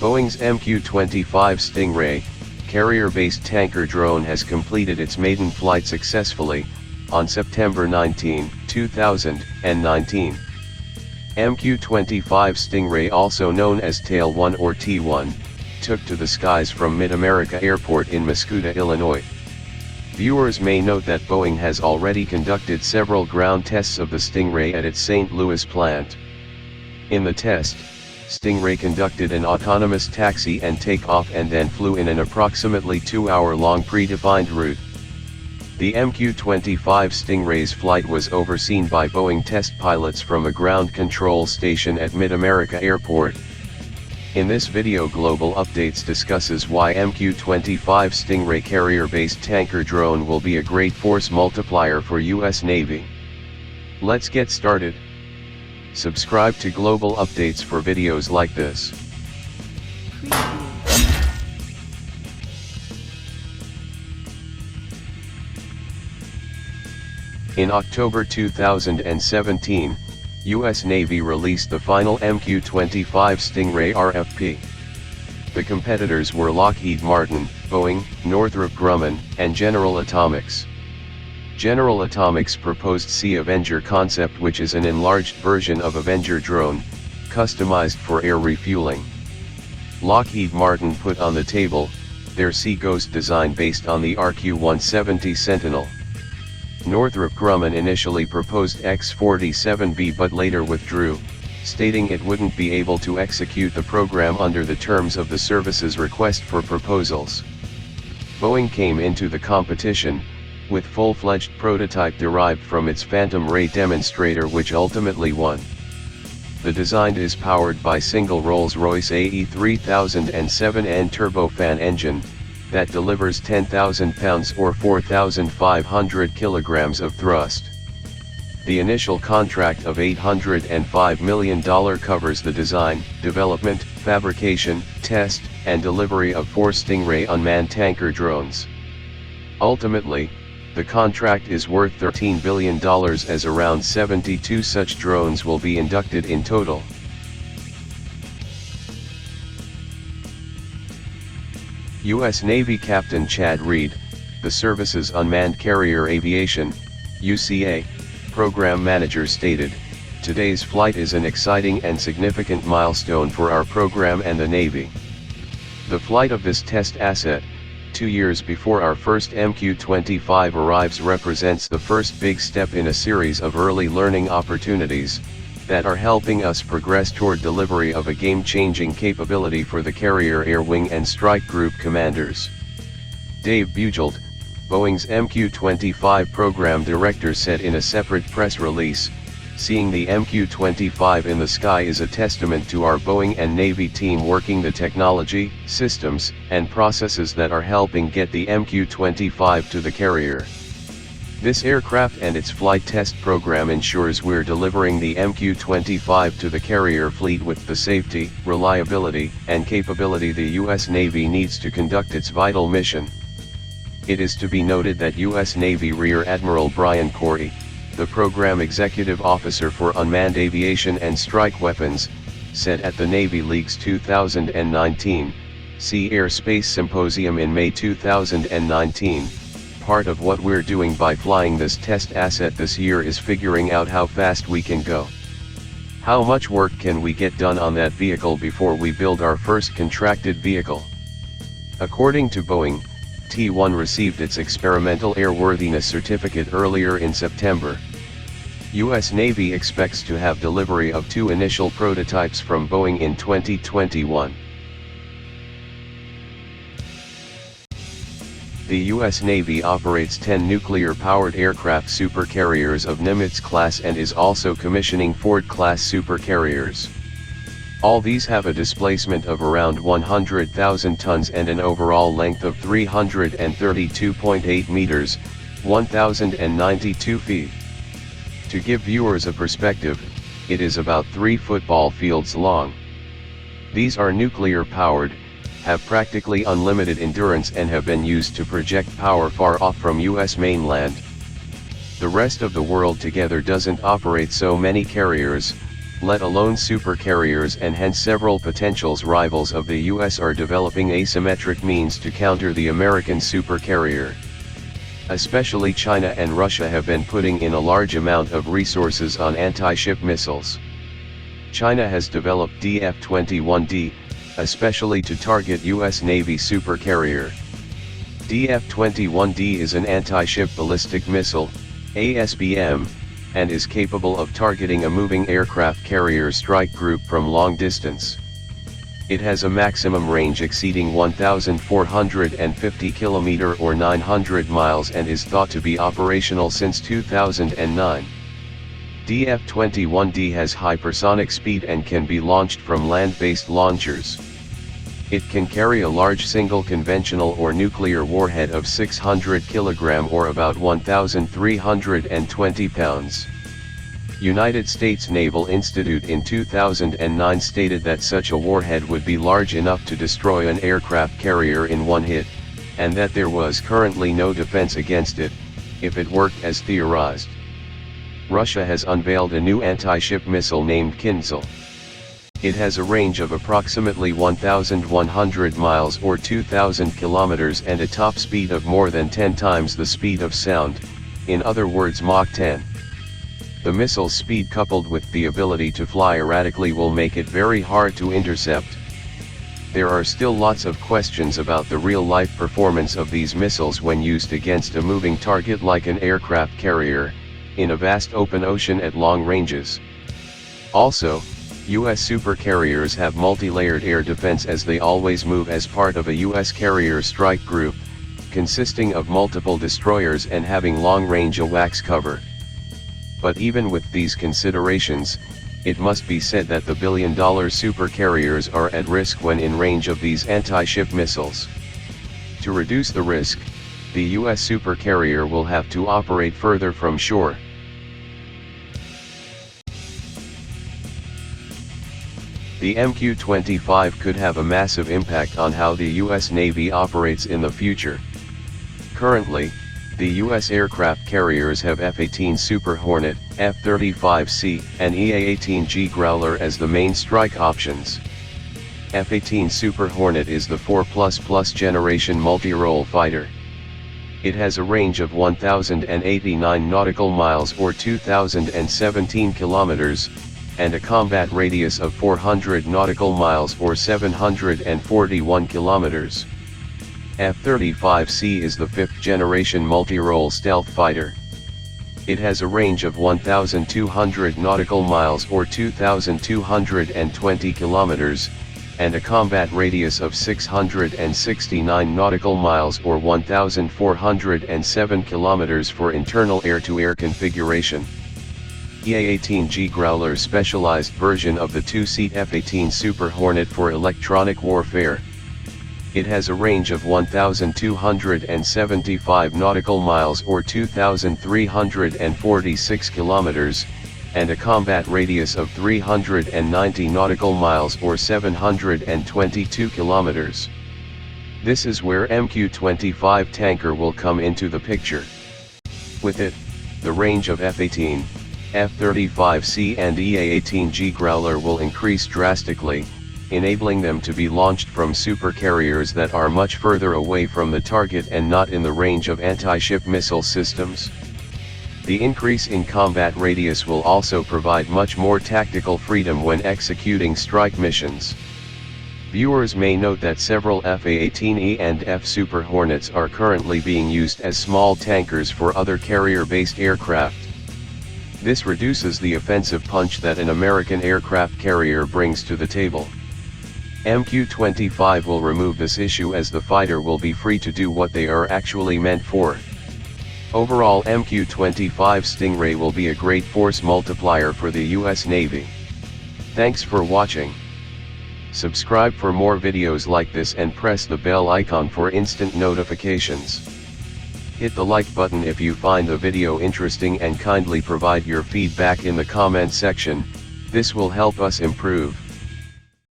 Boeing's MQ-25 Stingray, carrier-based tanker drone has completed its maiden flight successfully, on September 19, 2019. MQ-25 Stingray, also known as Tail 1 or T1, took to the skies from MidAmerica Airport in Mascoutah, Illinois. Viewers may note that Boeing has already conducted several ground tests of the Stingray at its St. Louis plant. In the test, Stingray conducted an autonomous taxi and takeoff and then flew in an approximately 2-hour-long predefined route. The MQ-25 Stingray's flight was overseen by Boeing test pilots from a ground control station at MidAmerica Airport. In this video, Global Updates discusses why MQ-25 Stingray carrier-based tanker drone will be a great force multiplier for U.S. Navy. Let's get started. Subscribe to Global Updates for videos like this. In October 2017, U.S. Navy released the final MQ-25 Stingray RFP. The competitors were Lockheed Martin, Boeing, Northrop Grumman, and General Atomics. General Atomics proposed Sea Avenger concept, which is an enlarged version of Avenger drone, customized for air refueling. Lockheed Martin put on the table their Sea Ghost design based on the RQ-170 Sentinel. Northrop Grumman initially proposed X-47B but later withdrew, stating it wouldn't be able to execute the program under the terms of the service's request for proposals. Boeing came into the competition with full-fledged prototype derived from its Phantom Ray demonstrator, which ultimately won. The design is powered by single Rolls-Royce AE3007N turbofan engine that delivers 10,000 pounds or 4,500 kilograms of thrust. The initial contract of $805 million covers the design, development, fabrication, test, and delivery of 4 Stingray unmanned tanker drones. Ultimately, the contract is worth $13 billion, as around 72 such drones will be inducted in total. U.S. Navy Captain Chad Reed, the service's Unmanned Carrier Aviation (UCA) program manager, stated, "Today's flight is an exciting and significant milestone for our program and the Navy. The flight of this test asset, 2 years before our first MQ-25 arrives, represents the first big step in a series of early learning opportunities that are helping us progress toward delivery of a game-changing capability for the carrier, air wing and strike group commanders." Dave Bugelt, Boeing's MQ-25 program director, said in a separate press release, "Seeing the MQ-25 in the sky is a testament to our Boeing and Navy team working the technology, systems, and processes that are helping get the MQ-25 to the carrier. This aircraft and its flight test program ensures we're delivering the MQ-25 to the carrier fleet with the safety, reliability, and capability the U.S. Navy needs to conduct its vital mission." It is to be noted that U.S. Navy Rear Admiral Brian Corey, the Program Executive Officer for Unmanned Aviation and Strike Weapons, said at the Navy League's 2019 Sea Air Space Symposium in May 2019, "Part of what we're doing by flying this test asset this year is figuring out how fast we can go. How much work can we get done on that vehicle before we build our first contracted vehicle?" According to Boeing, T1 received its experimental airworthiness certificate earlier in September. U.S. Navy expects to have delivery of 2 initial prototypes from Boeing in 2021. The U.S. Navy operates 10 nuclear-powered aircraft supercarriers of Nimitz class and is also commissioning Ford-class supercarriers. All these have a displacement of around 100,000 tons and an overall length of 332.8 meters, 1,092 feet. To give viewers a perspective, it is about 3 football fields long. These are nuclear-powered, have practically unlimited endurance and have been used to project power far off from U.S. mainland. The rest of the world together doesn't operate so many carriers, let alone supercarriers, and hence several potential rivals of the US are developing asymmetric means to counter the American supercarrier. Especially China and Russia have been putting in a large amount of resources on anti-ship missiles. China has developed DF-21D, especially to target US Navy supercarrier. DF-21D is an anti-ship ballistic missile, ASBM, and is capable of targeting a moving aircraft carrier strike group from long distance. It has a maximum range exceeding 1,450 km or 900 miles and is thought to be operational since 2009. DF-21D has hypersonic speed and can be launched from land-based launchers. It can carry a large single conventional or nuclear warhead of 600 kg or about 1,320 pounds. United States Naval Institute in 2009 stated that such a warhead would be large enough to destroy an aircraft carrier in one hit, and that there was currently no defense against it, if it worked as theorized. Russia has unveiled a new anti-ship missile named Kinzhal. It has a range of approximately 1,100 miles or 2,000 kilometers and a top speed of more than 10 times the speed of sound, in other words Mach 10. The missile's speed coupled with the ability to fly erratically will make it very hard to intercept. There are still lots of questions about the real-life performance of these missiles when used against a moving target like an aircraft carrier, in a vast open ocean at long ranges. Also, U.S. supercarriers have multi-layered air defense as they always move as part of a U.S. carrier strike group, consisting of multiple destroyers and having long-range AWACS cover. But even with these considerations, it must be said that the billion-dollar supercarriers are at risk when in range of these anti-ship missiles. To reduce the risk, the U.S. supercarrier will have to operate further from shore. The MQ-25 could have a massive impact on how the U.S. Navy operates in the future. Currently, the U.S. aircraft carriers have F-18 Super Hornet, F-35C, and EA-18G Growler as the main strike options. F-18 Super Hornet is the 4++ generation multi-role fighter. It has a range of 1,089 nautical miles or 2,017 kilometers, and a combat radius of 400 nautical miles or 741 kilometers. F-35C is the 5th generation multi-role stealth fighter. It has a range of 1,200 nautical miles or 2,220 kilometers, and a combat radius of 669 nautical miles or 1,407 kilometers for internal air-to-air configuration. EA-18G Growler specialized version of the two-seat F-18 Super Hornet for electronic warfare. It has a range of 1,275 nautical miles or 2,346 kilometers, and a combat radius of 390 nautical miles or 722 kilometers. This is where MQ-25 tanker will come into the picture. With it, the range of F-18, F-35C and EA-18G Growler will increase drastically, enabling them to be launched from supercarriers that are much further away from the target and not in the range of anti-ship missile systems. The increase in combat radius will also provide much more tactical freedom when executing strike missions. Viewers may note that several F-A-18E and F Super Hornets are currently being used as small tankers for other carrier-based aircraft. This reduces the offensive punch that an American aircraft carrier brings to the table. MQ-25 will remove this issue as the fighter will be free to do what they are actually meant for. Overall, MQ-25 Stingray will be a great force multiplier for the US Navy. Thanks for watching. Subscribe for more videos like this and press the bell icon for instant notifications. Hit the like button if you find the video interesting and kindly provide your feedback in the comment section. This will help us improve.